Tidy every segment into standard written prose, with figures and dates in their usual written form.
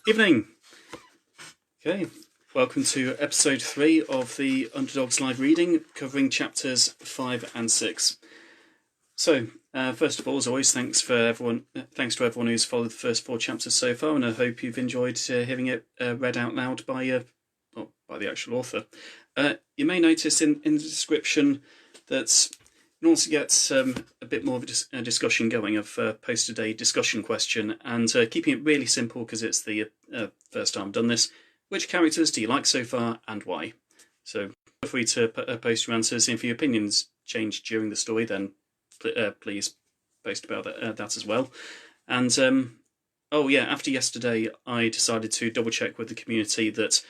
Evening. Okay, welcome to episode 3 of the Underdogs live reading, covering chapters 5 and 6. So, first of all, as always, thanks to everyone who's followed the first 4 chapters so far, and I hope you've enjoyed hearing it read out loud by the actual author. You may notice in the description that in order to get a bit more of a discussion going, I've posted a discussion question, and keeping it really simple because it's the first time I've done this. Which characters do you like so far, and why? So feel free to post your answers. If your opinions change during the story, then please post about that as well. And after yesterday, I decided to double check with the community that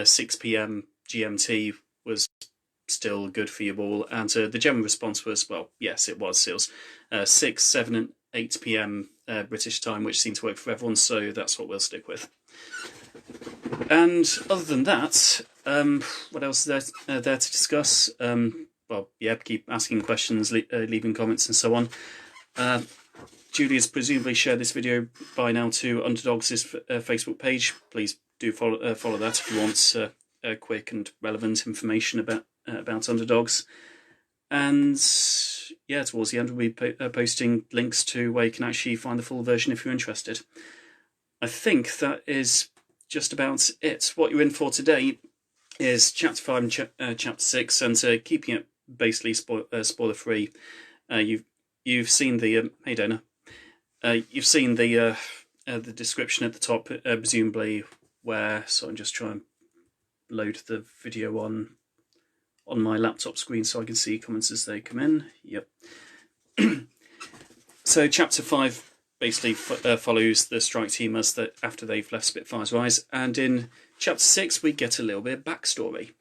6 p.m. GMT was still good for you all, and the general response was, well, yes, it was. It was 6, 7 and 8 p.m. British time, which seemed to work for everyone, so that's what we'll stick with. And other than that, what else is there to discuss? Keep asking questions, leaving comments and so on. Julie has presumably shared this video by now to Underdogs' Facebook page. Please do follow that if you want quick and relevant information about Underdogs. And yeah, towards the end we'll be posting links to where you can actually find the full version if you're interested. I think that is just about it. What you're in for today is chapter 5 and chapter 6, and keeping it basically spoiler free. You've seen the hey Dana. You've seen the description at the top, presumably where. So I'm just trying to load the video on my laptop screen so I can see comments as they come in. Yep. So chapter 5 basically follows the strike team after they've left Spitfire's Rise, and in chapter 6 we get a little bit of backstory.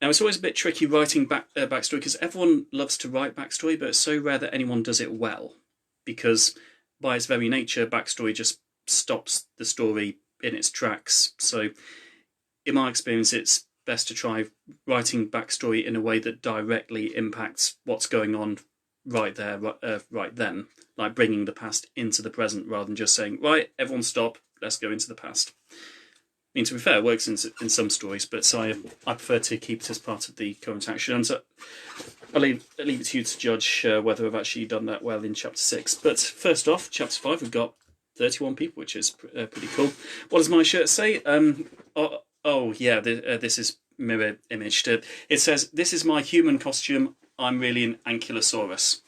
Now it's always a bit tricky writing backstory because everyone loves to write backstory, but it's so rare that anyone does it well, because by its very nature backstory just stops the story in its tracks. So in my experience it's best to try writing backstory in a way that directly impacts what's going on right there, right then, like bringing the past into the present rather than just saying, right, everyone stop, let's go into the past. I mean, to be fair, it works in some stories, but I prefer to keep it as part of the current action. And so I'll leave it to you to judge whether I've actually done that well in chapter 6. But first off, chapter 5, we've got 31 people, which is pretty cool. What does my shirt say? This is mirror imaged. It says, "This is my human costume. I'm really an Ankylosaurus,"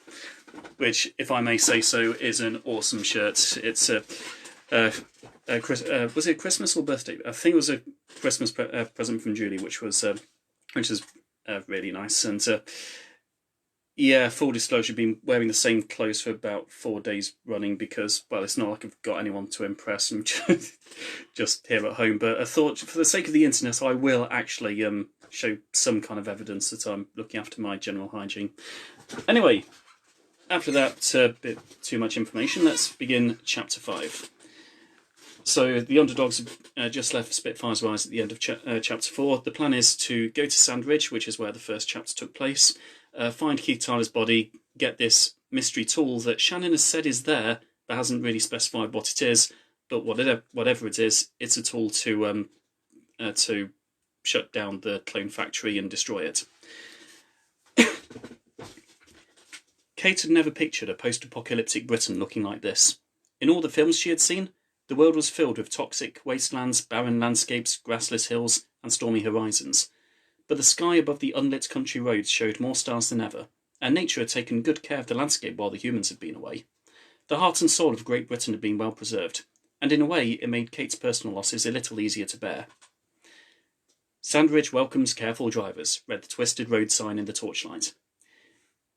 which, if I may say so, is an awesome shirt. It's was it Christmas or birthday? I think it was a Christmas present from Julie, which is really nice. And full disclosure, I've been wearing the same clothes for about 4 days running because, well, it's not like I've got anyone to impress. I'm just here at home. But I thought, for the sake of the internet, I will actually show some kind of evidence that I'm looking after my general hygiene. Anyway, after that bit too much information, let's begin chapter 5. So the Underdogs have just left Spitfire's Rise at the end of chapter 4. The plan is to go to Sandridge, which is where the first chapter took place, find Keith Tyler's body, get this mystery tool that Shannon has said is there, but hasn't really specified what it is. But whatever it is, it's a tool to shut down the clone factory and destroy it. Kate had never pictured a post-apocalyptic Britain looking like this. In all the films she had seen, the world was filled with toxic wastelands, barren landscapes, grassless hills, and stormy horizons. But the sky above the unlit country roads showed more stars than ever, and nature had taken good care of the landscape while the humans had been away. The heart and soul of Great Britain had been well preserved, and in a way it made Kate's personal losses a little easier to bear. "Sandridge welcomes careful drivers," read the twisted road sign in the torchlight.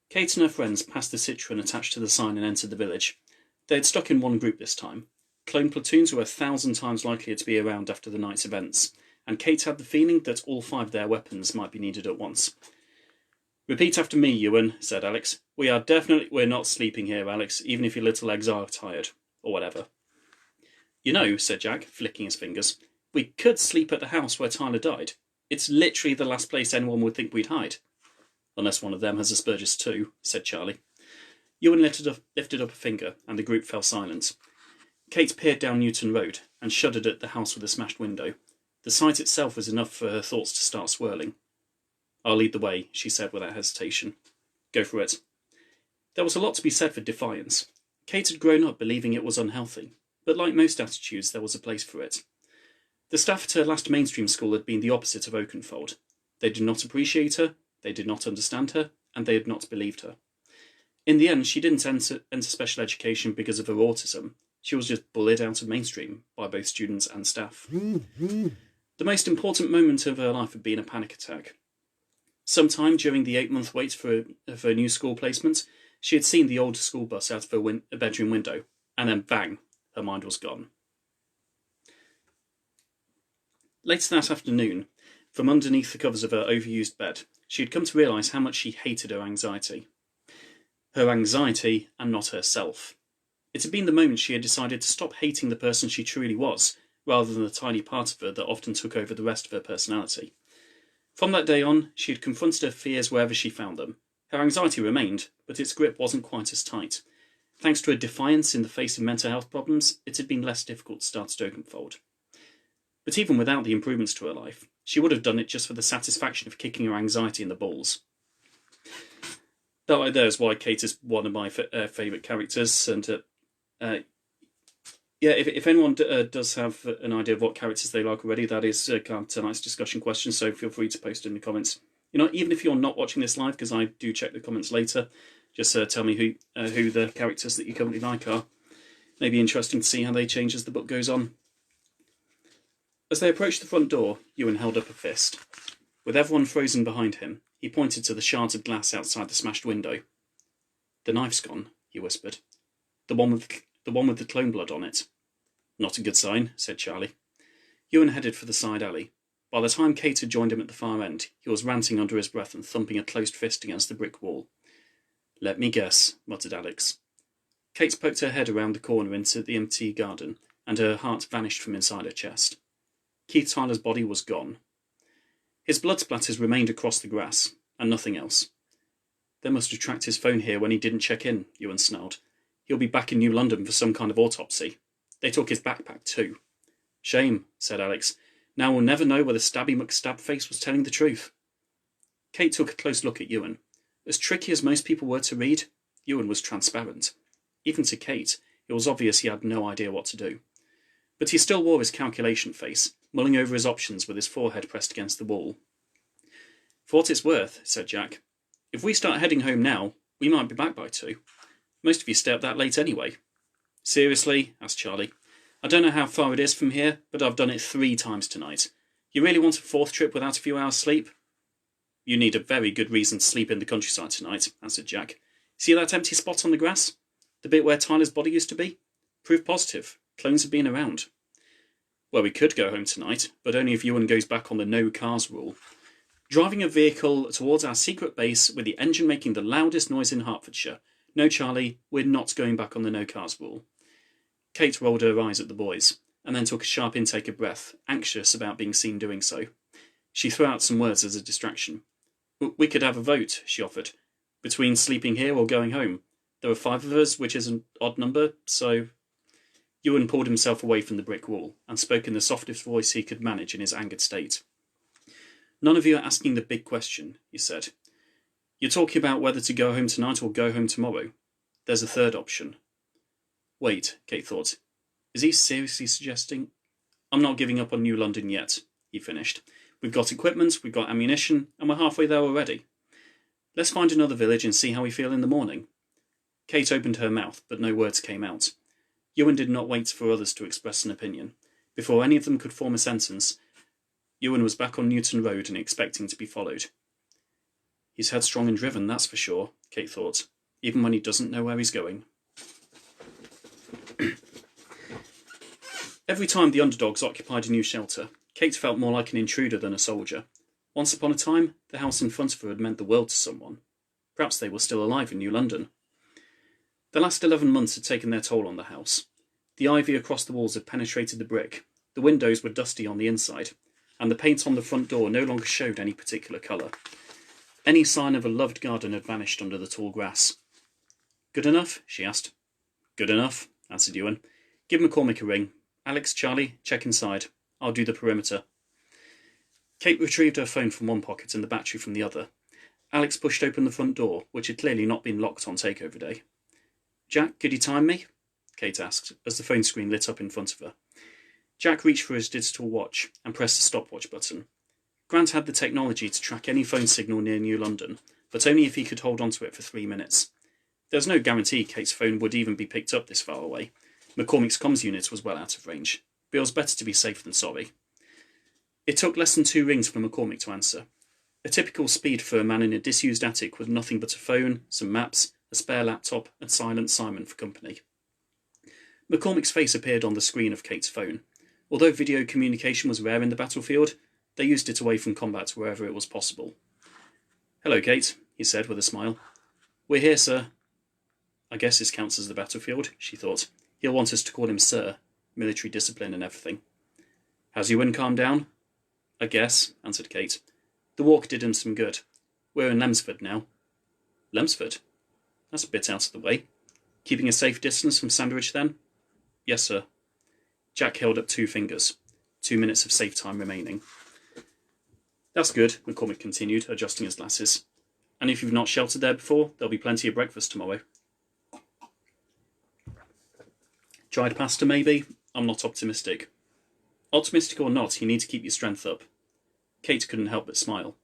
Kate and her friends passed the Citroen attached to the sign and entered the village. They had stuck in one group this time. Clone platoons were 1,000 times likelier to be around after the night's events, and Kate had the feeling that all 5 of their weapons might be needed at once. "Repeat after me, Ewan," said Alex. We're not sleeping here, Alex, even if your little legs are tired, or whatever." "You know," said Jack, flicking his fingers, "we could sleep at the house where Tyler died. It's literally the last place anyone would think we'd hide." "Unless one of them has Asperger's too," said Charlie. Ewan lifted up a finger, and the group fell silent. Kate peered down Newton Road and shuddered at the house with the smashed window. The sight itself was enough for her thoughts to start swirling. "I'll lead the way," she said without hesitation. "Go for it." There was a lot to be said for defiance. Kate had grown up believing it was unhealthy, but like most attitudes, there was a place for it. The staff at her last mainstream school had been the opposite of Oakenfold. They did not appreciate her, they did not understand her, and they had not believed her. In the end, she didn't enter special education because of her autism. She was just bullied out of mainstream by both students and staff. The most important moment of her life had been a panic attack. Sometime during the 8-month wait for her new school placement, she had seen the old school bus out of her bedroom window, and then bang, her mind was gone. Later that afternoon, from underneath the covers of her overused bed, she had come to realise how much she hated her anxiety. Her anxiety, and not herself. It had been the moment she had decided to stop hating the person she truly was, rather than the tiny part of her that often took over the rest of her personality. From that day on, she had confronted her fears wherever she found them. Her anxiety remained, but its grip wasn't quite as tight. Thanks to her defiance in the face of mental health problems, it had been less difficult to start at Oakenfold. But even without the improvements to her life, she would have done it just for the satisfaction of kicking her anxiety in the balls. That right there is why Kate is one of my favourite characters, and if anyone does have an idea of what characters they like already, that is tonight's discussion question, so feel free to post in the comments. Even if you're not watching this live, because I do check the comments later, just tell me who the characters that you currently like are. Maybe interesting to see how they change as the book goes on. As they approached the front door, Ewan held up a fist. With everyone frozen behind him, he pointed to the shards of glass outside the smashed window. "The knife's gone," he whispered. The one with the clone blood on it." "Not a good sign," said Charlie. Ewan headed for the side alley. By the time Kate had joined him at the far end, he was ranting under his breath and thumping a closed fist against the brick wall. "Let me guess," muttered Alex. Kate poked her head around the corner into the empty garden, and her heart vanished from inside her chest. Keith Tyler's body was gone. His blood splatters remained across the grass, and nothing else. "They must have tracked his phone here when he didn't check in," Ewan snarled. "He'll be back in New London for some kind of autopsy. They took his backpack too." "Shame," said Alex. "Now we'll never know whether Stabby McStabface was telling the truth." Kate took a close look at Ewan. As tricky as most people were to read, Ewan was transparent. Even to Kate, it was obvious he had no idea what to do. But he still wore his calculation face, mulling over his options with his forehead pressed against the wall. "For what it's worth," said Jack, "if we start heading home now, we might be back by 2. Most of you stay up that late anyway." "Seriously?" asked Charlie. "I don't know how far it is from here, but I've done it 3 times tonight. You really want a 4th trip without a few hours' sleep?" "You need a very good reason to sleep in the countryside tonight," answered Jack. "See that empty spot on the grass? The bit where Tyler's body used to be? Proof positive. Clones have been around." "Well, we could go home tonight, but only if Ewan goes back on the no cars rule. Driving a vehicle towards our secret base with the engine making the loudest noise in Hertfordshire. No, Charlie, we're not going back on the no cars rule." Kate rolled her eyes at the boys, and then took a sharp intake of breath, anxious about being seen doing so. She threw out some words as a distraction. "We could have a vote," she offered, "between sleeping here or going home. There are 5 of us, which is an odd number, so..." Ewan pulled himself away from the brick wall, and spoke in the softest voice he could manage in his angered state. "None of you are asking the big question," he said. "You're talking about whether to go home tonight or go home tomorrow. There's a 3rd option." "Wait," Kate thought. "Is he seriously suggesting—" "I'm not giving up on New London yet," he finished. "We've got equipment, we've got ammunition, and we're halfway there already. Let's find another village and see how we feel in the morning." Kate opened her mouth, but no words came out. Ewan did not wait for others to express an opinion. Before any of them could form a sentence, Ewan was back on Newton Road and expecting to be followed. "He's headstrong and driven, that's for sure," Kate thought, "even when he doesn't know where he's going." Every time the Underdogs occupied a new shelter, Kate felt more like an intruder than a soldier. Once upon a time, the house in front of her had meant the world to someone. Perhaps they were still alive in New London. The last 11 months had taken their toll on the house. The ivy across the walls had penetrated the brick, the windows were dusty on the inside, and the paint on the front door no longer showed any particular colour. Any sign of a loved garden had vanished under the tall grass. "Good enough?" she asked. "Good enough," answered Ewan. Give McCormick a ring. Alex, Charlie, check inside. I'll do the perimeter. Kate retrieved her phone from one pocket and the battery from the other. Alex pushed open the front door, which had clearly not been locked on takeover day. Jack, could you time me? Kate asked, as the phone screen lit up in front of her. Jack reached for his digital watch and pressed the stopwatch button. Grant had the technology to track any phone signal near New London, but only if he could hold onto it for 3 minutes. There was no guarantee Kate's phone would even be picked up this far away. McCormick's comms unit was well out of range, but it was better to be safe than sorry. It took less than 2 rings for McCormick to answer. A typical speed for a man in a disused attic with nothing but a phone, some maps, a spare laptop, and Silent Simon for company. McCormick's face appeared on the screen of Kate's phone. Although video communication was rare in the battlefield, they used it away from combat wherever it was possible. Hello, Kate, he said with a smile. We're here, sir. I guess this counts as the battlefield, she thought. He'll want us to call him sir. Military discipline and everything. Has Ewan calmed down? I guess, answered Kate. The walk did him some good. We're in Lemsford now. Lemsford? That's a bit out of the way. Keeping a safe distance from Sandridge, then? Yes, sir. Jack held up 2 fingers. 2 minutes of safe time remaining. That's good, McCormick continued, adjusting his glasses. And if you've not sheltered there before, there'll be plenty of breakfast tomorrow. Dried pasta, maybe? I'm not optimistic. Optimistic or not, you need to keep your strength up. Kate couldn't help but smile.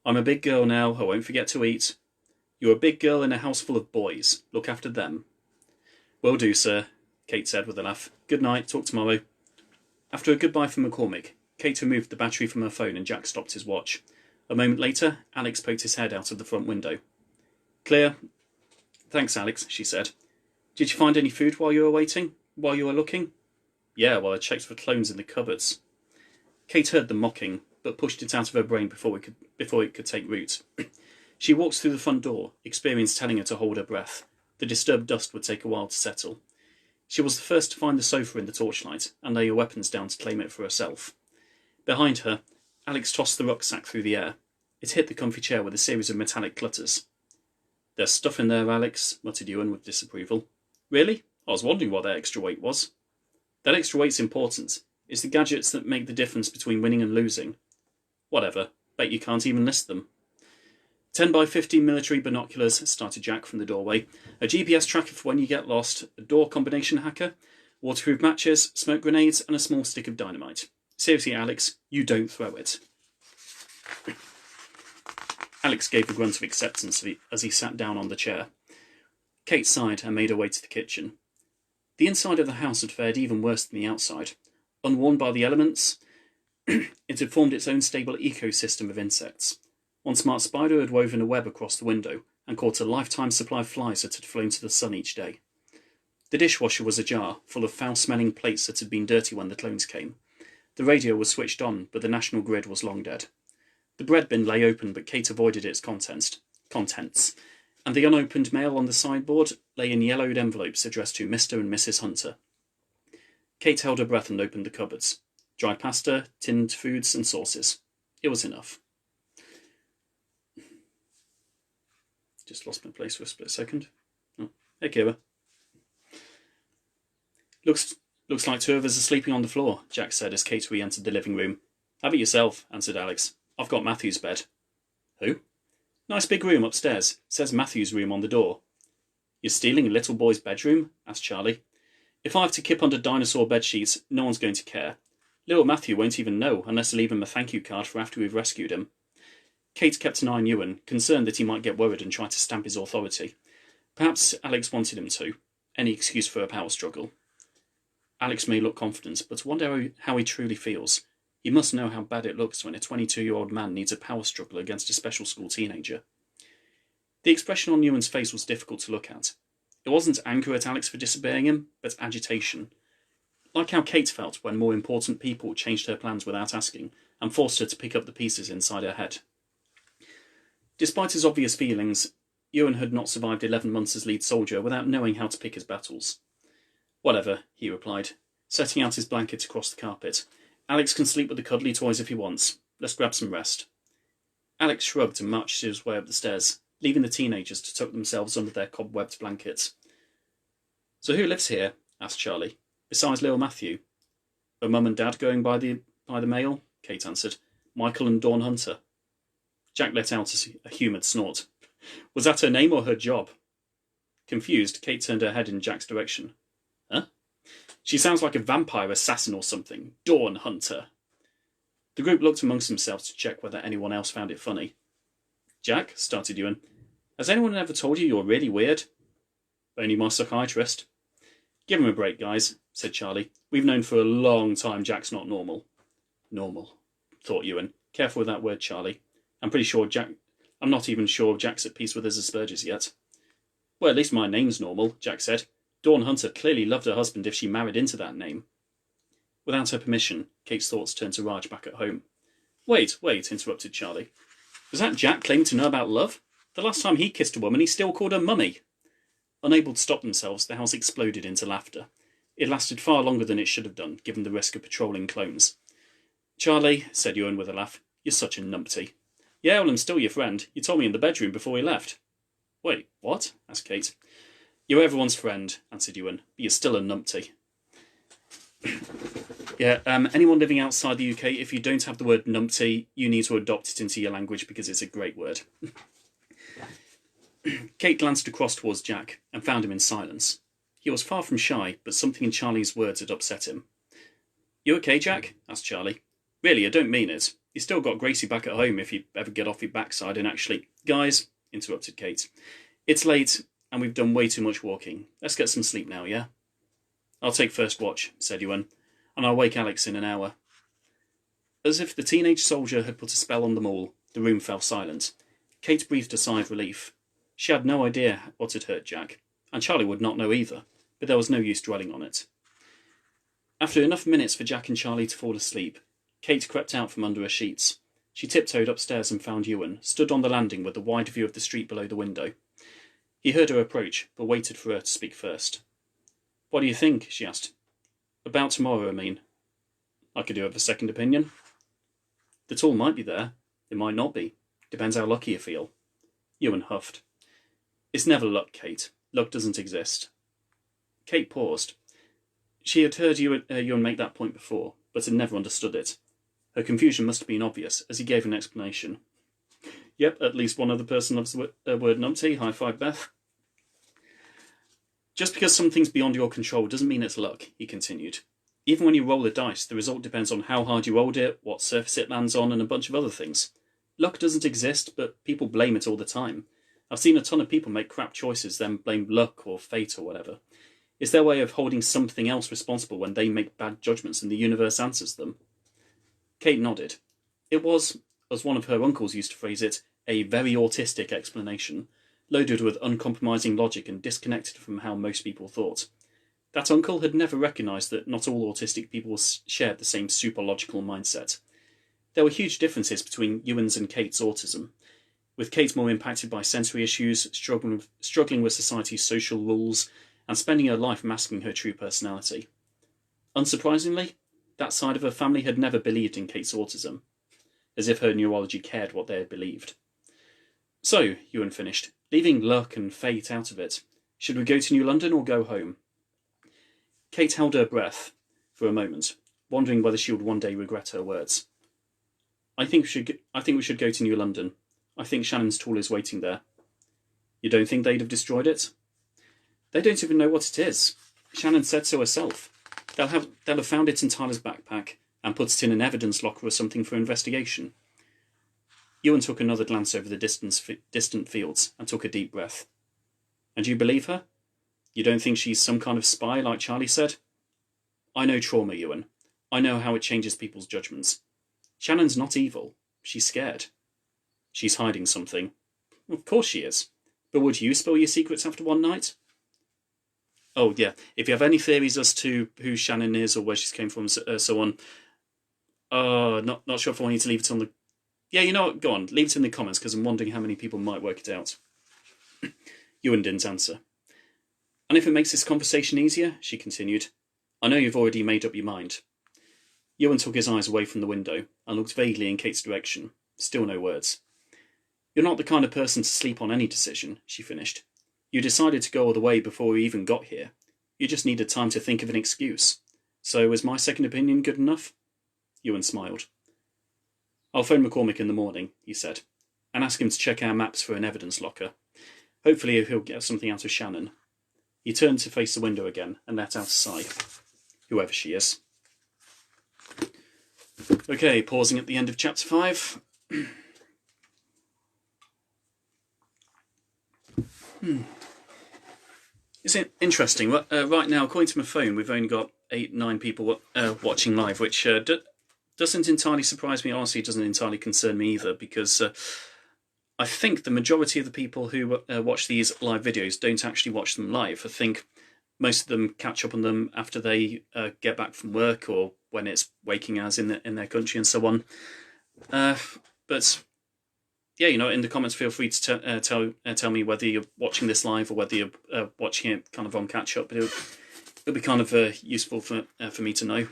I'm a big girl now, I won't forget to eat. You're a big girl in a house full of boys. Look after them. Will do, sir, Kate said with a laugh. Good night, talk tomorrow. After a goodbye from McCormick, Kate removed the battery from her phone and Jack stopped his watch. A moment later, Alex poked his head out of the front window. Clear. Thanks, Alex, she said. Did you find any food while you were waiting? While you were looking? Yeah, well, I checked for clones in the cupboards. Kate heard them mocking, but pushed it out of her brain before it could take root. She walked through the front door, experience telling her to hold her breath. The disturbed dust would take a while to settle. She was the first to find the sofa in the torchlight, and lay her weapons down to claim it for herself. Behind her, Alex tossed the rucksack through the air. It hit the comfy chair with a series of metallic clutters. There's stuff in there, Alex, muttered Ewan with disapproval. Really? I was wondering what that extra weight was. That extra weight's important. It's the gadgets that make the difference between winning and losing. Whatever. Bet you can't even list them. 10x15 military binoculars, started Jack from the doorway. A GPS tracker for when you get lost, a door combination hacker, waterproof matches, smoke grenades, and a small stick of dynamite. Seriously, Alex, you don't throw it. Alex gave a grunt of acceptance as he sat down on the chair. Kate sighed and made her way to the kitchen. The inside of the house had fared even worse than the outside. Unworn by the elements, it had formed its own stable ecosystem of insects. One smart spider had woven a web across the window and caught a lifetime supply of flies that had flown to the sun each day. The dishwasher was ajar, full of foul-smelling plates that had been dirty when the clones came. The radio was switched on, but the national grid was long dead. The bread bin lay open, but Kate avoided its contents, and the unopened mail on the sideboard lay in yellowed envelopes addressed to Mr. and Mrs. Hunter. Kate held her breath and opened the cupboards. Dried pasta, tinned foods, and sauces. It was enough. Just lost my place for a split second. Oh, hey, Kira. Looks like 2 of us are sleeping on the floor, Jack said as Kate re-entered the living room. Have it yourself, answered Alex. I've got Matthew's bed. Who? Nice big room upstairs. Says Matthew's room on the door. You're stealing a little boy's bedroom? Asked Charlie. If I have to kip under dinosaur bedsheets, no one's going to care. Little Matthew won't even know unless I leave him a thank you card for after we've rescued him. Kate kept an eye on Ewan, concerned that he might get worried and try to stamp his authority. Perhaps Alex wanted him to. Any excuse for a power struggle. Alex may look confident, but wonder how he truly feels. He must know how bad it looks when a 22-year-old man needs a power struggle against a special school teenager. The expression on Ewan's face was difficult to look at. It wasn't anger at Alex for disobeying him, but agitation. Like how Kate felt when more important people changed her plans without asking and forced her to pick up the pieces inside her head. Despite his obvious feelings, Ewan had not survived 11 months as lead soldier without knowing how to pick his battles. Whatever, he replied, setting out his blanket across the carpet. Alex can sleep with the cuddly toys if he wants. Let's grab some rest. Alex shrugged and marched his way up the stairs, leaving the teenagers to tuck themselves under their cobwebbed blankets. So who lives here? Asked Charlie. Besides little Matthew. Her mum and dad going by the mail? Kate answered. Michael and Dawn Hunter. Jack let out a humoured snort. Was that her name or her job? Confused, Kate turned her head in Jack's direction. Huh? She sounds like a vampire assassin or something. Dawn Hunter. The group looked amongst themselves to check whether anyone else found it funny. Jack, started Ewan, has anyone ever told you you're really weird? Only my psychiatrist. Give him a break, guys, said Charlie. We've known for a long time Jack's not normal. Normal, thought Ewan. Careful with that word, Charlie. I'm not even sure Jack's at peace with his Asperger's yet. Well, at least my name's normal, Jack said. Dawn Hunter clearly loved her husband if she married into that name. Without her permission, Kate's thoughts turned to Raj back at home. Wait, interrupted Charlie. Was that Jack claiming to know about love? The last time he kissed a woman, he still called her mummy. Unable to stop themselves, the house exploded into laughter. It lasted far longer than it should have done, given the risk of patrolling clones. Charlie, said Ewan with a laugh, you're such a numpty. Yeah, well, I'm still your friend. You told me in the bedroom before we left. Wait, what? Asked Kate. You're everyone's friend, answered Ewan, but you're still a numpty. Yeah, anyone living outside the UK, if you don't have the word numpty, you need to adopt it into your language because it's a great word. Kate glanced across towards Jack and found him in silence. He was far from shy, but something in Charlie's words had upset him. You okay, Jack? Asked Charlie. Really, I don't mean it. You still got Gracie back at home if you ever get off your backside and actually... Guys, interrupted Kate. It's late and we've done way too much walking. Let's get some sleep now, yeah? I'll take first watch, said Ewan, and I'll wake Alex in an hour. As if the teenage soldier had put a spell on them all, the room fell silent. Kate breathed a sigh of relief. She had no idea what had hurt Jack, and Charlie would not know either, but there was no use dwelling on it. After enough minutes for Jack and Charlie to fall asleep, Kate crept out from under her sheets. She tiptoed upstairs and found Ewan, stood on the landing with a wide view of the street below the window. He heard her approach, but waited for her to speak first. What do you think? She asked. About tomorrow, I mean. I could do have a second opinion. The tool might be there. It might not be. Depends how lucky you feel. Ewan huffed. It's never luck, Kate. Luck doesn't exist. Kate paused. She had heard Ewan make that point before, but had never understood it. Her confusion must have been obvious, as he gave an explanation. Yep, at least one other person loves the word numpty. High five, Beth. Just because something's beyond your control doesn't mean it's luck, he continued. Even when you roll the dice, the result depends on how hard you rolled it, what surface it lands on, and a bunch of other things. Luck doesn't exist, but people blame it all the time. I've seen a ton of people make crap choices, then blame luck or fate or whatever. It's their way of holding something else responsible when they make bad judgments and the universe answers them. Kate nodded. It was, as one of her uncles used to phrase it, a very autistic explanation, loaded with uncompromising logic and disconnected from how most people thought. That uncle had never recognised that not all autistic people shared the same superlogical mindset. There were huge differences between Ewan's and Kate's autism, with Kate more impacted by sensory issues, struggling with society's social rules, and spending her life masking her true personality. Unsurprisingly, that side of her family had never believed in Kate's autism, as if her neurology cared what they had believed. So, Ewan finished, leaving luck and fate out of it, should we go to New London or go home? Kate held her breath for a moment, wondering whether she would one day regret her words. I think we should go to New London. I think Shannon's tool is waiting there. You don't think they'd have destroyed it? They don't even know what it is. Shannon said so herself. They'll have found it in Tyler's backpack and put it in an evidence locker or something for investigation. Ewan took another glance over the distant fields and took a deep breath. And you believe her? You don't think she's some kind of spy like Charlie said? I know trauma, Ewan. I know how it changes people's judgments. Shannon's not evil. She's scared. She's hiding something. Of course she is. But would you spill your secrets after one night? Oh, yeah. If you have any theories as to who Shannon is or where she came from, so on, not sure if I want you to leave it on the... Yeah, you know what? Go on. Leave it in the comments, because I'm wondering how many people might work it out. Ewan didn't answer. And if it makes this conversation easier, she continued, I know you've already made up your mind. Ewan took his eyes away from the window and looked vaguely in Kate's direction. Still no words. You're not the kind of person to sleep on any decision, she finished. You decided to go all the way before we even got here. You just needed time to think of an excuse. So is my second opinion good enough? Ewan smiled. I'll phone McCormick in the morning, he said, and ask him to check our maps for an evidence locker. Hopefully he'll get something out of Shannon. He turned to face the window again and let out a sigh. Whoever she is. Okay, pausing at the end of chapter 5. Is it interesting? Right now, according to my phone, we've only got 8-9 people watching live, which doesn't entirely surprise me. Honestly, it doesn't entirely concern me either, because I think the majority of the people who watch these live videos don't actually watch them live. I think most of them catch up on them after they get back from work or when it's waking hours in their country and so on. But yeah, in the comments, feel free to tell me whether you're watching this live or whether you're watching it kind of on catch up. But it'll be kind of useful for me to know.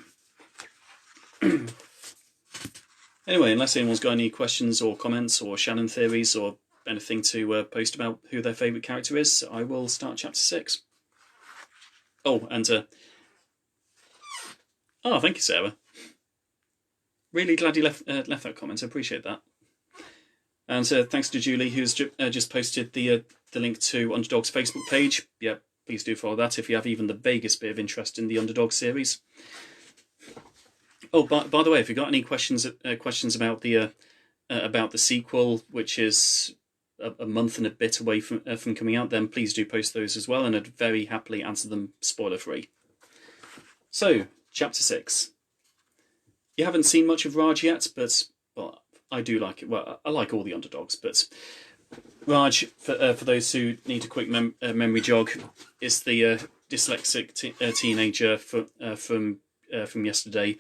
Anyway, unless anyone's got any questions or comments or Shannon theories or anything to post about who their favourite character is, I will start chapter 6. Oh, and thank you, Sarah. Really glad you left that comment. I appreciate that. And thanks to Julie, who's just posted the link to Underdogs' Facebook page. Yeah, please do follow that if you have even the vaguest bit of interest in the Underdog series. Oh, by the way, if you've got any questions about the sequel, which is a month and a bit away from coming out, then please do post those as well, and I'd very happily answer them spoiler-free. So, chapter 6. You haven't seen much of Raj yet, but well, I do like it. Well, I like all the Underdogs, but Raj, for those who need a quick memory jog, is the dyslexic teenager from yesterday.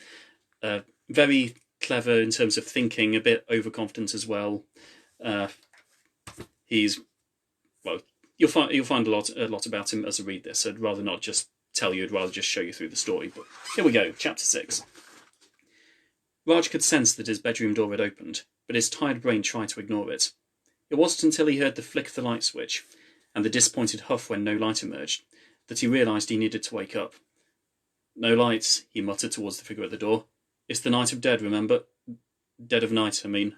Very clever in terms of thinking, a bit overconfident as well. You'll find a lot about him as I read this. I'd rather not just tell you, I'd rather just show you through the story. But here we go, chapter 6. Raj could sense that his bedroom door had opened, but his tired brain tried to ignore it. It wasn't until he heard the flick of the light switch, and the disappointed huff when no light emerged, that he realised he needed to wake up. No lights, he muttered towards the figure at the door. It's the night of dead, remember? Dead of night, I mean.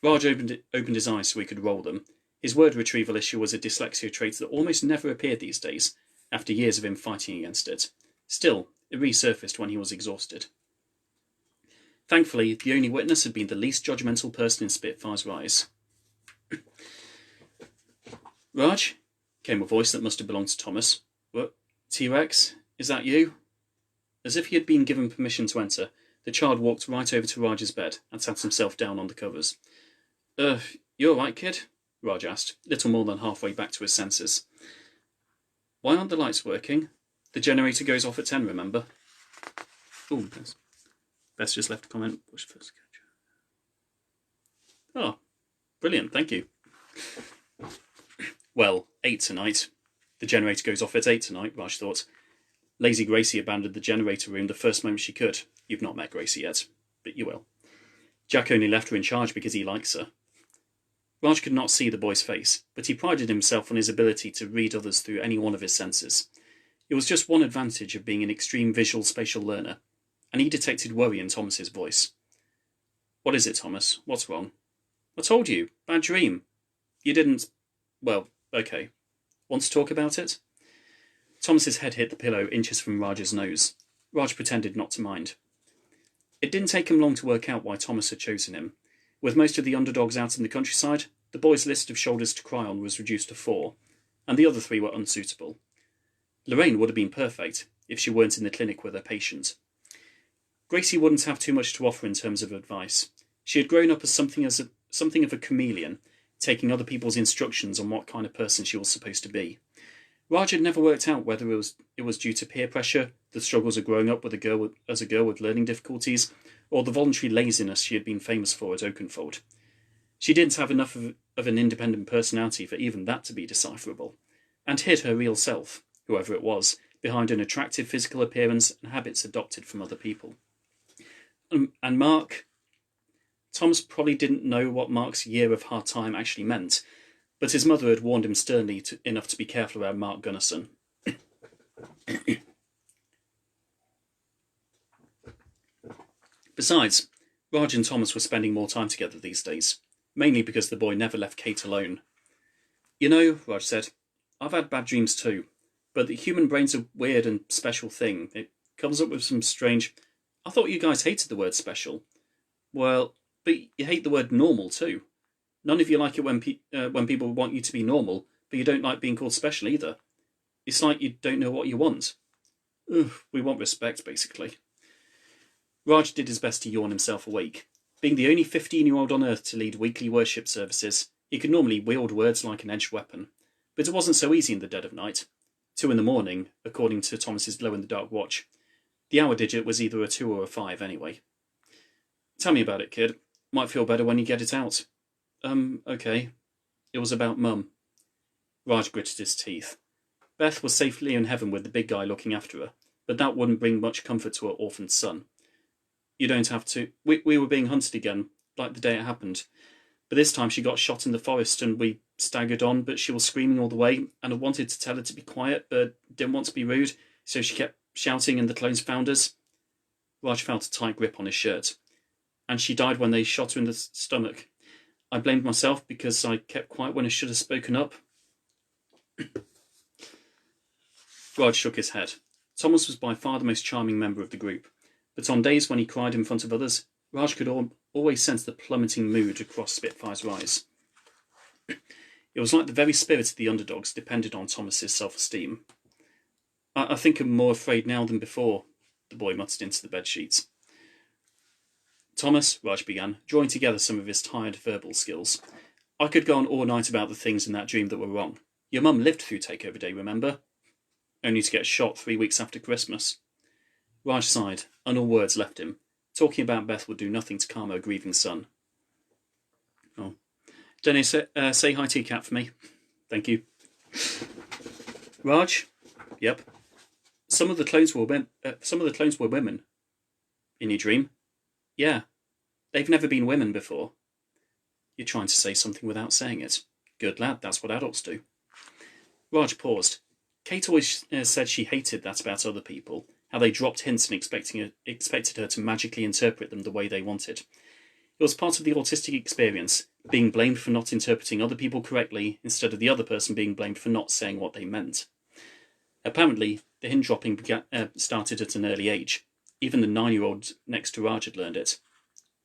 Raj opened his eyes so he could roll them. His word retrieval issue was a dyslexia trait that almost never appeared these days, after years of him fighting against it. Still, it resurfaced when he was exhausted. Thankfully, the only witness had been the least judgmental person in Spitfire's rise. Raj? Came a voice that must have belonged to Thomas. What? T-Rex? Is that you? As if he had been given permission to enter, the child walked right over to Raj's bed and sat himself down on the covers. You all right, kid? Raj asked, little more than halfway back to his senses. Why aren't the lights working? The generator goes off at 10, remember? Oh, best just left a comment. Push first. Oh, brilliant, thank you. Well, 8 tonight. The generator goes off at 8 tonight, Raj thought. Lazy Gracie abandoned the generator room the first moment she could. You've not met Gracie yet, but you will. Jack only left her in charge because he likes her. Raj could not see the boy's face, but he prided himself on his ability to read others through any one of his senses. It was just one advantage of being an extreme visual spatial learner, and he detected worry in Thomas's voice. What is it, Thomas? What's wrong? I told you, bad dream. You didn't... Well, okay. Want to talk about it? Thomas's head hit the pillow inches from Raj's nose. Raj pretended not to mind. It didn't take him long to work out why Thomas had chosen him. With most of the underdogs out in the countryside, the boy's list of shoulders to cry on was reduced to 4, and the other 3 were unsuitable. Lorraine would have been perfect if she weren't in the clinic with her patient. Gracie wouldn't have too much to offer in terms of advice. She had grown up as something of a chameleon, taking other people's instructions on what kind of person she was supposed to be. Raj had never worked out whether it was due to peer pressure, the struggles of growing up with as a girl with learning difficulties, or the voluntary laziness she had been famous for at Oakenfold. She didn't have enough of an independent personality for even that to be decipherable, and hid her real self, whoever it was, behind an attractive physical appearance and habits adopted from other people. And Mark... Thomas probably didn't know what Mark's year of hard time actually meant, but his mother had warned him sternly enough to be careful about Mark Gunnison. Besides, Raj and Thomas were spending more time together these days, mainly because the boy never left Kate alone. You know, Raj said, I've had bad dreams too, but the human brain's a weird and special thing. It comes up with some strange... I thought you guys hated the word special. Well, but you hate the word normal too. None of you like it when people want you to be normal, but you don't like being called special either. It's like you don't know what you want. Ugh, we want respect, basically. Raj did his best to yawn himself awake. Being the only 15-year-old on Earth to lead weekly worship services, he could normally wield words like an edged weapon. But it wasn't so easy in the dead of night. 2 a.m, according to Thomas's glow-in-the-dark watch. The hour digit was either a 2 or a 5 anyway. Tell me about it, kid. Might feel better when you get it out. Okay. It was about Mum. Raj gritted his teeth. Beth was safely in heaven with the big guy looking after her, but that wouldn't bring much comfort to her orphaned son. You don't have to... We were being hunted again, like the day it happened. But this time she got shot in the forest and we staggered on, but she was screaming all the way, and I wanted to tell her to be quiet, but didn't want to be rude, so she kept shouting and the clones found us. Raj felt a tight grip on his shirt. And she died when they shot her in the stomach. I blamed myself because I kept quiet when I should have spoken up. Raj shook his head. Thomas was by far the most charming member of the group, but on days when he cried in front of others, Raj could always sense the plummeting mood across Spitfire's rise. It was like the very spirit of the Underdogs depended on Thomas's self-esteem. I think I'm more afraid now than before, the boy muttered into the bedsheets. Thomas, Raj began, drawing together some of his tired verbal skills. I could go on all night about the things in that dream that were wrong. Your mum lived through Takeover Day, remember? Only to get shot 3 weeks after Christmas. Raj sighed, and all words left him. Talking about Beth would do nothing to calm her grieving son. Oh. Denny, say hi to your cat for me. Thank you. Raj? Yep. Some of the clones were women. In your dream? Yeah. They've never been women before. You're trying to say something without saying it. Good lad, that's what adults do. Raj paused. Kate always said she hated that about other people, how they dropped hints and expected her to magically interpret them the way they wanted. It was part of the autistic experience, being blamed for not interpreting other people correctly instead of the other person being blamed for not saying what they meant. Apparently, the hint dropping started at an early age. Even the 9-year-old next to Raj had learned it.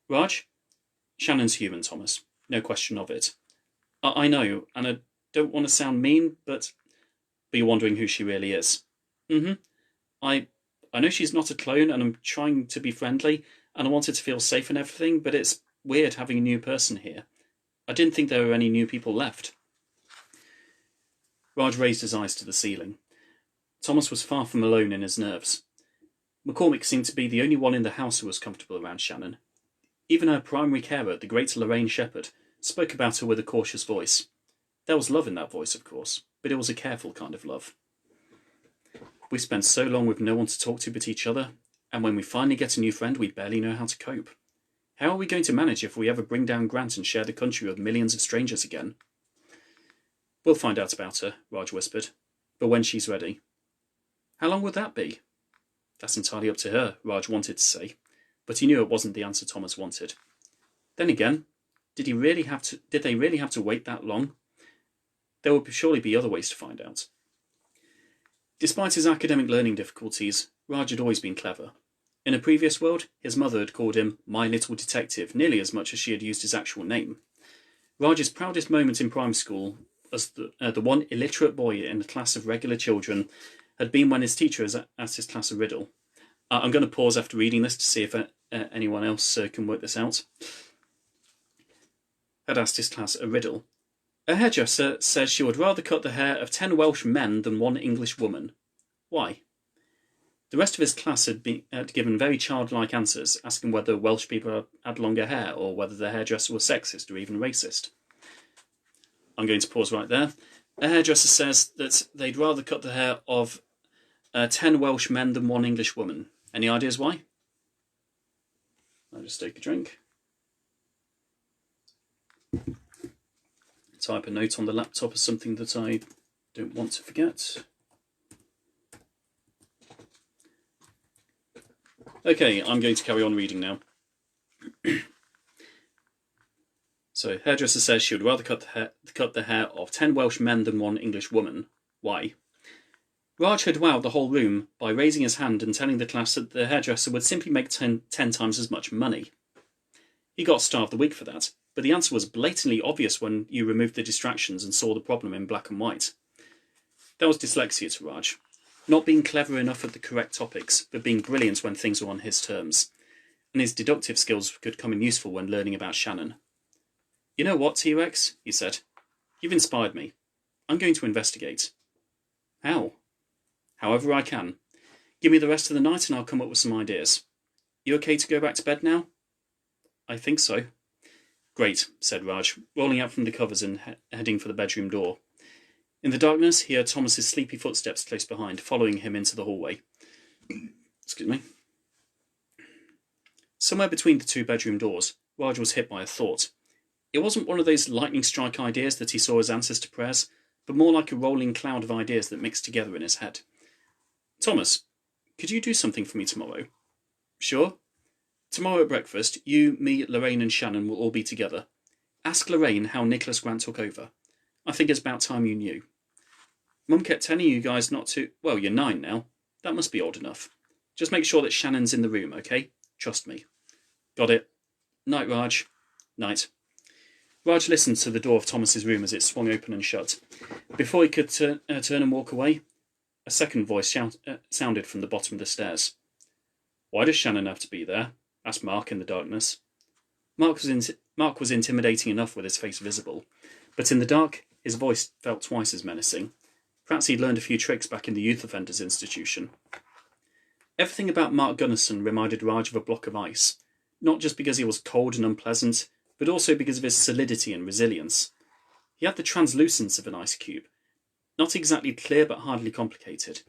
Raj? Shannon's human, Thomas. No question of it. I know, and I don't want to sound mean, but you're wondering who she really is. I know she's not a clone, and I'm trying to be friendly, and I want her to feel safe and everything, but it's weird having a new person here. I didn't think there were any new people left. Raj raised his eyes to the ceiling. Thomas was far from alone in his nerves. McCormick seemed to be the only one in the house who was comfortable around Shannon. Even her primary carer, the great Lorraine Shepherd, spoke about her with a cautious voice. There was love in that voice, of course, but it was a careful kind of love. We spent so long with no one to talk to but each other, and when we finally get a new friend, we barely know how to cope. How are we going to manage if we ever bring down Grant and share the country with millions of strangers again? We'll find out about her, Raj whispered, but when she's ready. How long would that be? That's entirely up to her, Raj wanted to say, but he knew it wasn't the answer Thomas wanted. Then again, did they really have to wait that long? There would surely be other ways to find out. Despite his academic learning difficulties, Raj had always been clever. In a previous world, his mother had called him My Little Detective nearly as much as she had used his actual name. Raj's proudest moment in primary school as the one illiterate boy in a class of regular children had been when his teacher asked his class a riddle. I'm going to pause after reading this to see if anyone else can work this out. Had asked his class a riddle. A hairdresser says she would rather cut the hair of 10 Welsh men than 1 English woman. Why? The rest of his class had given very childlike answers, asking whether Welsh people had longer hair or whether the hairdresser was sexist or even racist. I'm going to pause right there. A hairdresser says that they'd rather cut the hair of 10 Welsh men than 1 English woman. Any ideas why? I'll just take a drink. Type a note on the laptop as something that I don't want to forget. Okay, I'm going to carry on reading now. So, hairdresser says she would rather cut the hair of 10 Welsh men than one English woman. Why? Raj had wowed the whole room by raising his hand and telling the class that the hairdresser would simply make 10 times as much money. He got Star of the Week for that, but the answer was blatantly obvious when you removed the distractions and saw the problem in black and white. That was dyslexia to Raj. Not being clever enough at the correct topics, but being brilliant when things were on his terms. And his deductive skills could come in useful when learning about Shannon. "You know what, T-Rex?" he said. "You've inspired me. I'm going to investigate." "How?" "However I can. Give me the rest of the night and I'll come up with some ideas. You okay to go back to bed now?" "I think so." "Great," said Raj, rolling out from the covers and heading for the bedroom door. In the darkness, he heard Thomas's sleepy footsteps close behind, following him into the hallway. Excuse me. Somewhere between the two bedroom doors, Raj was hit by a thought. It wasn't one of those lightning strike ideas that he saw as answers to prayers, but more like a rolling cloud of ideas that mixed together in his head. "Thomas, could you do something for me tomorrow?" "Sure. Tomorrow at breakfast, you, me, Lorraine and Shannon will all be together. Ask Lorraine how Nicholas Grant took over. I think it's about time you knew. Mum kept telling you guys not to... Well, you're 9 now. That must be old enough. Just make sure that Shannon's in the room, okay? Trust me." "Got it. Night, Raj." "Night." Raj listened to the door of Thomas's room as it swung open and shut. Before he could turn and walk away, a second voice sounded from the bottom of the stairs. "Why does Shannon have to be there?" asked Mark in the darkness. Mark was intimidating enough with his face visible, but in the dark his voice felt twice as menacing. Perhaps he'd learned a few tricks back in the Youth Offenders Institution. Everything about Mark Gunnison reminded Raj of a block of ice, not just because he was cold and unpleasant, but also because of his solidity and resilience. He had the translucence of an ice cube, not exactly clear but hardly complicated.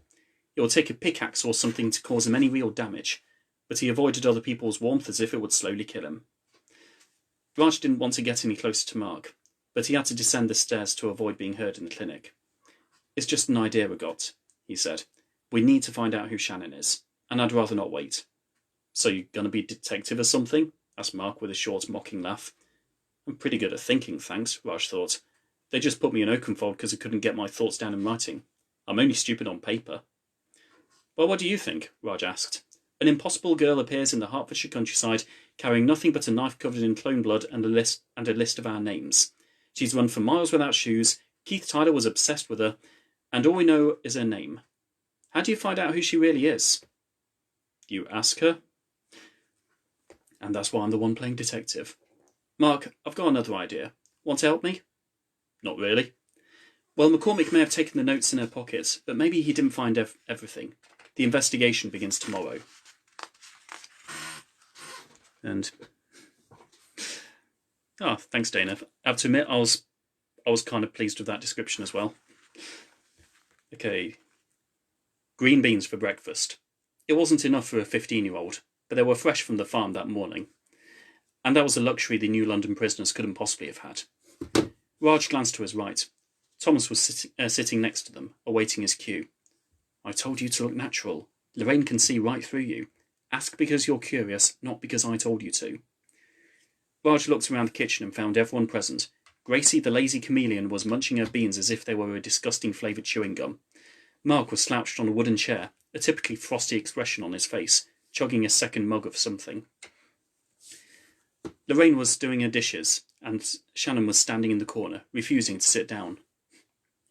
It would take a pickaxe or something to cause him any real damage, but he avoided other people's warmth as if it would slowly kill him. Raj didn't want to get any closer to Mark, but he had to descend the stairs to avoid being heard in the clinic. "It's just an idea I got," he said. "We need to find out who Shannon is, and I'd rather not wait." "So you're going to be a detective or something?" asked Mark with a short, mocking laugh. "I'm pretty good at thinking, thanks," Raj thought. "They just put me in Oakenfold because I couldn't get my thoughts down in writing. I'm only stupid on paper." "Well, what do you think?" Raj asked. "An impossible girl appears in the Hertfordshire countryside, carrying nothing but a knife covered in clone blood and a list of our names. She's run for miles without shoes, Keith Tyler was obsessed with her, and all we know is her name. How do you find out who she really is?" "You ask her." "And that's why I'm the one playing detective. Mark, I've got another idea. Want to help me?" "Not really." "Well, McCormick may have taken the notes in her pockets, but maybe he didn't find everything. The investigation begins tomorrow." And thanks, Dana. I have to admit, I was kind of pleased with that description as well. Okay. Green beans for breakfast. It wasn't enough for a 15-year-old, but they were fresh from the farm that morning. And that was a luxury the New London prisoners couldn't possibly have had. Raj glanced to his right. Thomas was sitting next to them, awaiting his cue. "I told you to look natural. Lorraine can see right through you. Ask because you're curious, not because I told you to." Raj looked around the kitchen and found everyone present. Gracie, the lazy chameleon, was munching her beans as if they were a disgusting flavoured chewing gum. Mark was slouched on a wooden chair, a typically frosty expression on his face, chugging a second mug of something. Lorraine was doing her dishes, and Shannon was standing in the corner, refusing to sit down.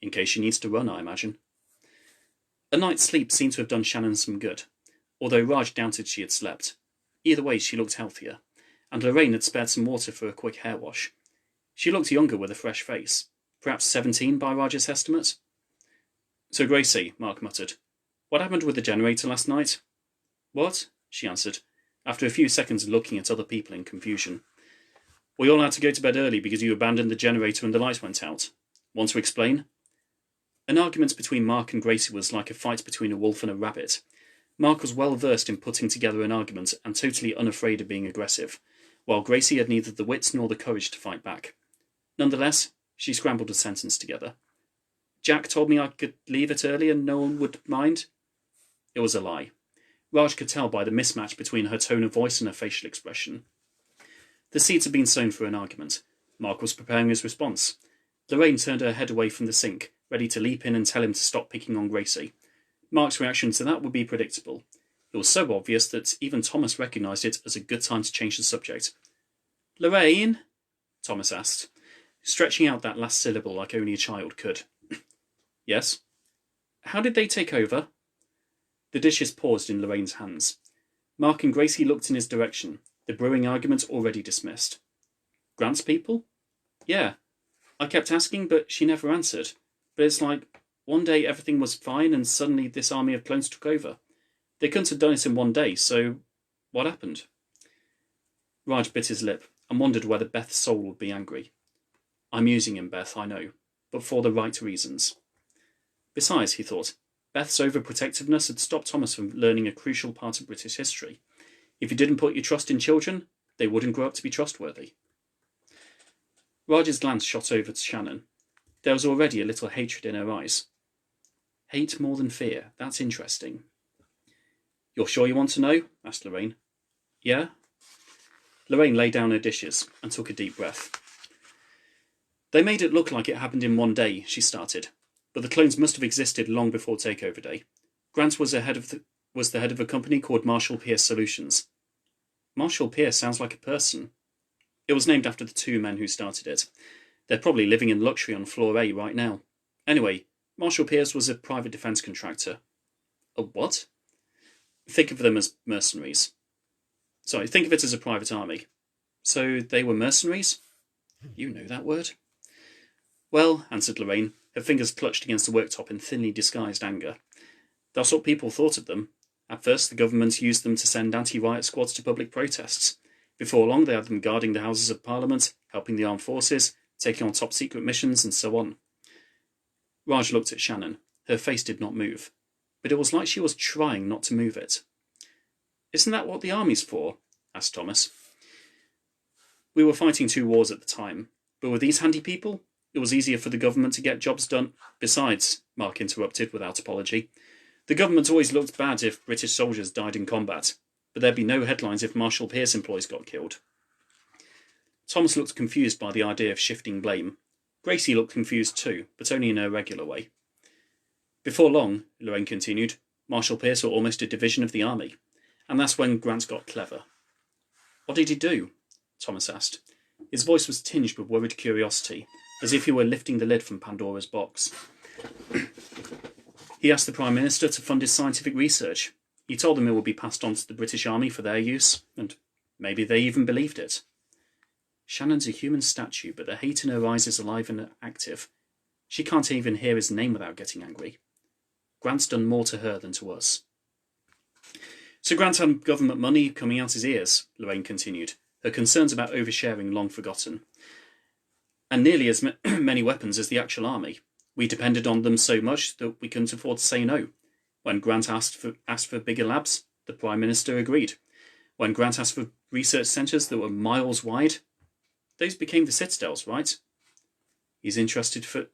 In case she needs to run, I imagine. A night's sleep seemed to have done Shannon some good, although Raj doubted she had slept. Either way, she looked healthier, and Lorraine had spared some water for a quick hair wash. She looked younger with a fresh face, perhaps 17 by Raj's estimate. "So, Gracie," Mark muttered, "what happened with the generator last night?" "What?" she answered, after a few seconds of looking at other people in confusion. "We all had to go to bed early because you abandoned the generator and the lights went out. Want to explain?" An argument between Mark and Gracie was like a fight between a wolf and a rabbit. Mark was well versed in putting together an argument and totally unafraid of being aggressive, while Gracie had neither the wits nor the courage to fight back. Nonetheless, she scrambled a sentence together. "Jack told me I could leave it early and no one would mind." It was a lie. Raj could tell by the mismatch between her tone of voice and her facial expression. The seeds had been sown for an argument. Mark was preparing his response. Lorraine turned her head away from the sink, ready to leap in and tell him to stop picking on Gracie. Mark's reaction to that would be predictable. It was so obvious that even Thomas recognised it as a good time to change the subject. "Lorraine?" Thomas asked, stretching out that last syllable like only a child could. "Yes?" "How did they take over?" The dishes paused in Lorraine's hands. Mark and Gracie looked in his direction, the brewing argument already dismissed. "Grant's people?" "Yeah. I kept asking, but she never answered. But it's like, one day everything was fine and suddenly this army of clones took over. They couldn't have done it in one day, so what happened?" Raj bit his lip and wondered whether Beth's soul would be angry. "I'm using him, Beth, I know, but for the right reasons." Besides, he thought, Beth's overprotectiveness had stopped Thomas from learning a crucial part of British history. If you didn't put your trust in children, they wouldn't grow up to be trustworthy. Raj's glance shot over to Shannon. There was already a little hatred in her eyes. "Hate more than fear. That's interesting." "You're sure you want to know?" asked Lorraine. "Yeah?" Lorraine laid down her dishes and took a deep breath. "They made it look like it happened in one day," she started, "but the clones must have existed long before Takeover Day. Grant was the head of a company called Marshall Pierce Solutions." "Marshall Pierce sounds like a person." "It was named after the two men who started it. They're probably living in luxury on Floor A right now. Anyway, Marshall Pierce was a private defense contractor." "A what?" "Think of them as mercenaries. Sorry, think of it as a private army." "So they were mercenaries?" "You know that word." "Well," answered Lorraine, her fingers clutched against the worktop in thinly disguised anger. "That's what people thought of them. At first, the government used them to send anti-riot squads to public protests. Before long, they had them guarding the Houses of Parliament, helping the armed forces, taking on top-secret missions, and so on." Raj looked at Shannon. Her face did not move, but it was like she was trying not to move it. "Isn't that what the army's for?" asked Thomas. "We were fighting two wars at the time, but with these handy people, it was easier for the government to get jobs done. Besides," Mark interrupted without apology, "the government always looked bad if British soldiers died in combat, but there'd be no headlines if Marshall Pierce employees got killed." Thomas looked confused by the idea of shifting blame. Gracie looked confused too, but only in her regular way. "Before long," Lorraine continued, "Marshall Pierce were almost a division of the army, and that's when Grant got clever." "What did he do?" Thomas asked. His voice was tinged with worried curiosity, as if he were lifting the lid from Pandora's box. "He asked the Prime Minister to fund his scientific research. He told them it would be passed on to the British Army for their use, and maybe they even believed it." Shannon's a human statue, but the hate in her eyes is alive and active. She can't even hear his name without getting angry. Grant's done more to her than to us. "So Grant had government money coming out his ears," Lorraine continued, her concerns about oversharing long forgotten. "And nearly as many weapons as the actual army. We depended on them so much that we couldn't afford to say no. When Grant asked for bigger labs, the Prime Minister agreed. When Grant asked for research centres that were miles wide, those became the citadels, right? He's interested for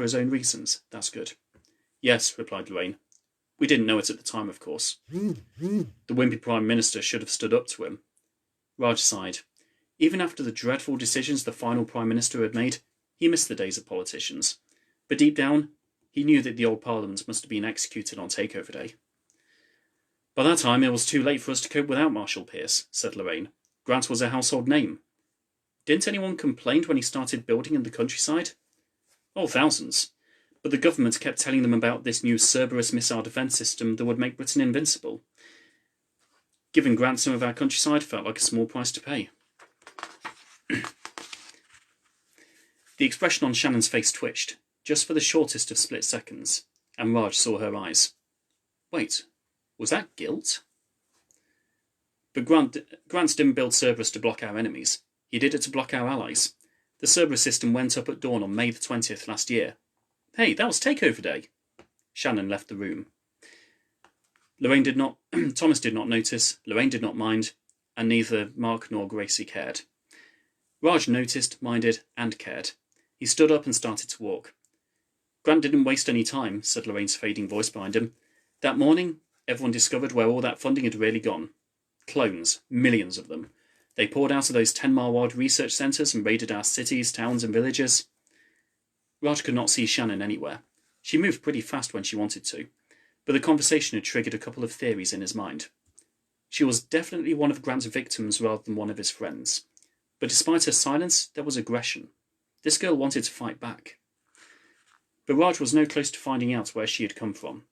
his own reasons. That's good." "Yes," replied Lorraine. "We didn't know it at the time, of course. The wimpy Prime Minister should have stood up to him." Raj sighed. Even after the dreadful decisions the final Prime Minister had made, he missed the days of politicians. But deep down, he knew that the old Parliament must have been executed on Takeover Day. "By that time, it was too late for us to cope without Marshall Pierce," said Lorraine. "Grant was a household name. Didn't anyone complain when he started building in the countryside?" "Oh, thousands. But the government kept telling them about this new Cerberus missile defence system that would make Britain invincible. Giving Grant some of our countryside felt like a small price to pay." The expression on Shannon's face twitched, just for the shortest of split seconds, and Raj saw her eyes. Wait, was that guilt? But Grant didn't build Cerberus to block our enemies. He did it to block our allies. The Cerberus system went up at dawn on May the 20th last year. Hey, that was Takeover Day. Shannon left the room. Thomas did not notice, Lorraine did not mind, and neither Mark nor Gracie cared. Raj noticed, minded, and cared. He stood up and started to walk. "Grant didn't waste any time," said Lorraine's fading voice behind him. "That morning, everyone discovered where all that funding had really gone. Clones, millions of them, They poured out of those 10-mile-wide research centres and raided our cities, towns and villages. Raj could not see Shannon anywhere. She moved pretty fast when she wanted to, but the conversation had triggered a couple of theories in his mind. She was definitely one of Grant's victims rather than one of his friends. But despite her silence, there was aggression. This girl wanted to fight back. But Raj was no close to finding out where she had come from.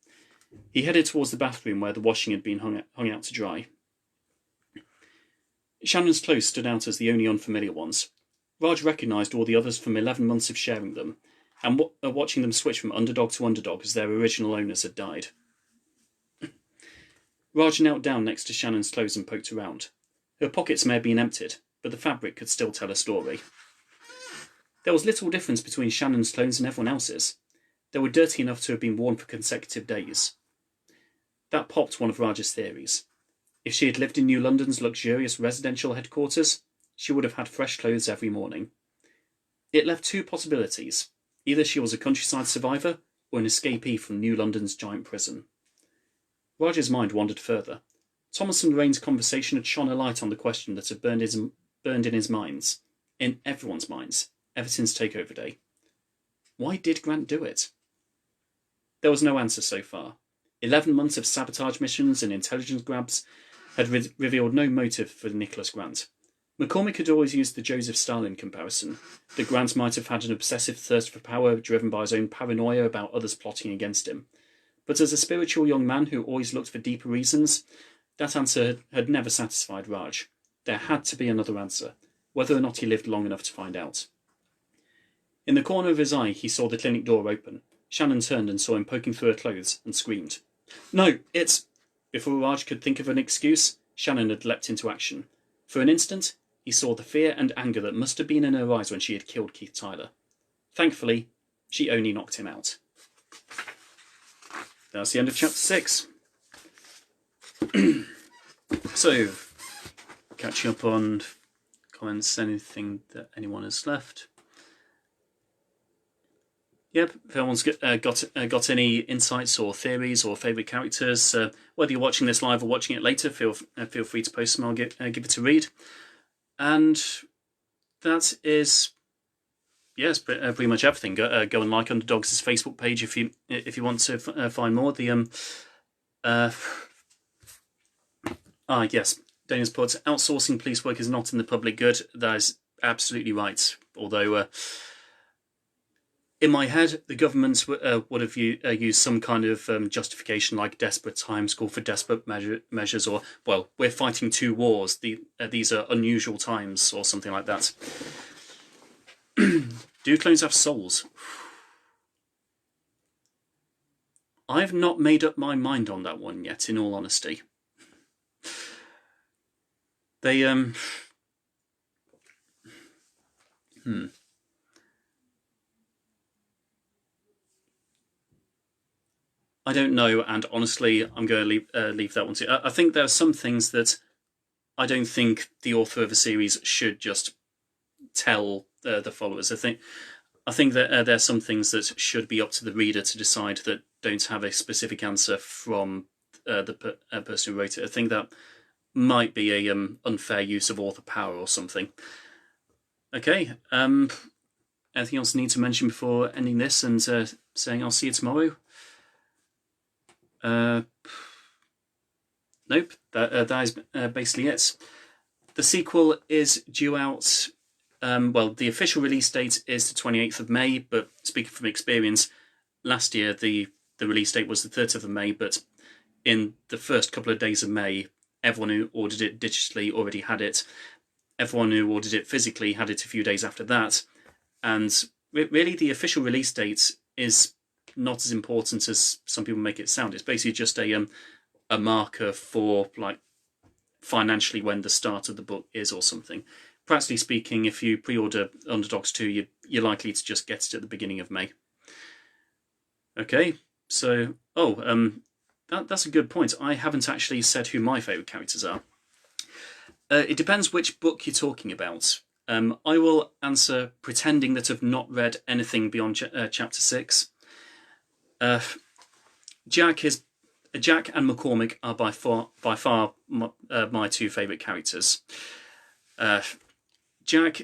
He headed towards the bathroom where the washing had been hung out to dry. Shannon's clothes stood out as the only unfamiliar ones. Raj recognised all the others from 11 months of sharing them, and watching them switch from underdog to underdog as their original owners had died. Raj knelt down next to Shannon's clothes and poked around. Her pockets may have been emptied, but the fabric could still tell a story. There was little difference between Shannon's clothes and everyone else's. They were dirty enough to have been worn for consecutive days. That popped one of Raj's theories. If she had lived in New London's luxurious residential headquarters, she would have had fresh clothes every morning. It left two possibilities. Either she was a countryside survivor or an escapee from New London's giant prison. Raj's mind wandered further. Thomas and Lorraine's conversation had shone a light on the question that had burned in his minds, in everyone's minds, ever since takeover day. Why did Grant do it? There was no answer so far. 11 months of sabotage missions and intelligence grabs had revealed no motive for Nicholas Grant. McCormick had always used the Joseph Stalin comparison, that Grant might have had an obsessive thirst for power driven by his own paranoia about others plotting against him. But as a spiritual young man who always looked for deeper reasons, that answer had never satisfied Raj. There had to be another answer, whether or not he lived long enough to find out. In the corner of his eye, he saw the clinic door open. Shannon turned and saw him poking through her clothes and screamed. No, it's... Before Raj could think of an excuse, Shannon had leapt into action. For an instant, he saw the fear and anger that must have been in her eyes when she had killed Keith Tyler. Thankfully, she only knocked him out. That's the end of chapter 6. So, catching up on comments, anything that anyone has left. Yep, if anyone's got any insights or theories or favourite characters, whether you're watching this live or watching it later, feel free to post them. I'll give it a read. And that is, yes, pretty much everything. Go and like Underdogs' Facebook page if you want to find more. Yes, Daniel's put, outsourcing police work is not in the public good. That is absolutely right. Although, in my head, the government would have used some kind of justification like desperate times, call for desperate measures, or, well, we're fighting 2 wars, these are unusual times, or something like that. Do clones have souls? I've not made up my mind on that one yet, in all honesty. They, I don't know, and honestly, I'm going to leave that one to. I think there are some things that I don't think the author of a series should just tell the followers. I think that there are some things that should be up to the reader to decide that don't have a specific answer from the person who wrote it. I think that might be a unfair use of author power or something. Okay. Anything else I need to mention before ending this and saying I'll see you tomorrow? Nope. That is basically it. The sequel is due out. The official release date is the 28th of May, but speaking from experience, last year the release date was the 30th of May, but in the first couple of days of May, everyone who ordered it digitally already had it. Everyone who ordered it physically had it a few days after that. And really, the official release date is not as important as some people make it sound. It's basically just a marker for, like, financially when the start of the book is or something. Practically speaking, if you pre-order Underdogs 2, you're likely to just get it at the beginning of May. Okay, so... that's a good point. I haven't actually said who my favourite characters are. It depends which book you're talking about. I will answer pretending that I've not read anything beyond chapter 6. Jack and McCormick are by far my 2 favourite characters. Jack,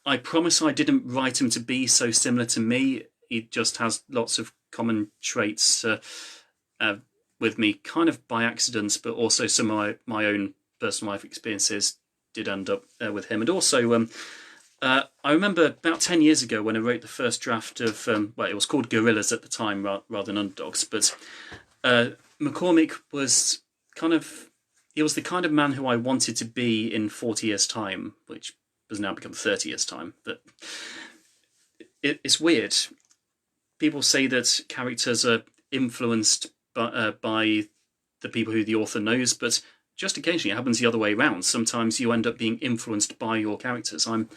I promise I didn't write him to be so similar to me. He just has lots of common traits with me, kind of by accident, but also some of my own personal life experiences did end up with him. And also, I remember about 10 years ago when I wrote the first draft of, well, it was called Gorillas at the time rather than Underdogs, but McCormick was he was the kind of man who I wanted to be in 40 years' time, which has now become 30 years' time. But it's weird. People say that characters are influenced by the people who the author knows, but just occasionally it happens the other way around. Sometimes you end up being influenced by your characters. I'm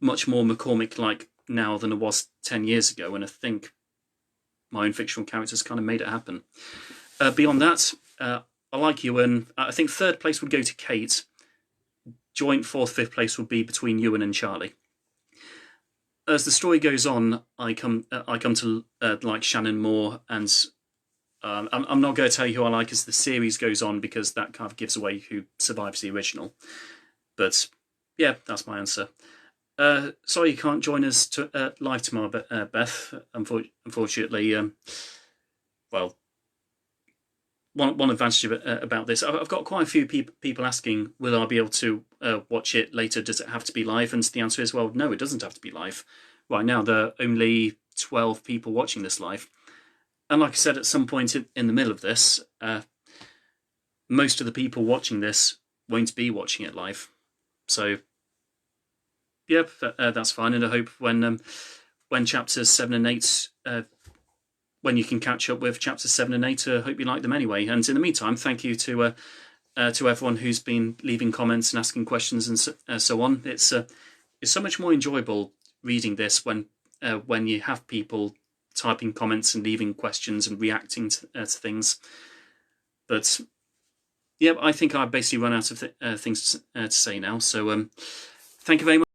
much more McCormick-like now than I was 10 years ago, and I think my own fictional characters kind of made it happen. Beyond that, I like Ewan. I think third place would go to Kate. Joint fourth, fifth place would be between Ewan and Charlie. As the story goes on, I come to like Shannon more, and I'm not going to tell you who I like as the series goes on, because that kind of gives away who survives the original. But yeah, that's my answer. Sorry you can't join us live tomorrow, Beth. Unfortunately, well, one advantage about this, I've got quite a few people asking, will I be able to watch it later? Does it have to be live? And the answer is, well, no, it doesn't have to be live. Right now, there are only 12 people watching this live. And like I said, at some point in the middle of this, most of the people watching this won't be watching it live. So, yep, that's fine. And I hope when chapters 7 and 8, when you can catch up with chapters 7 and 8, I hope you like them anyway. And in the meantime, thank you to everyone who's been leaving comments and asking questions and so on. It's so much more enjoyable reading this when you have people typing comments and leaving questions and reacting to things. But yeah, I think I've basically run out of things to say now. So thank you very much.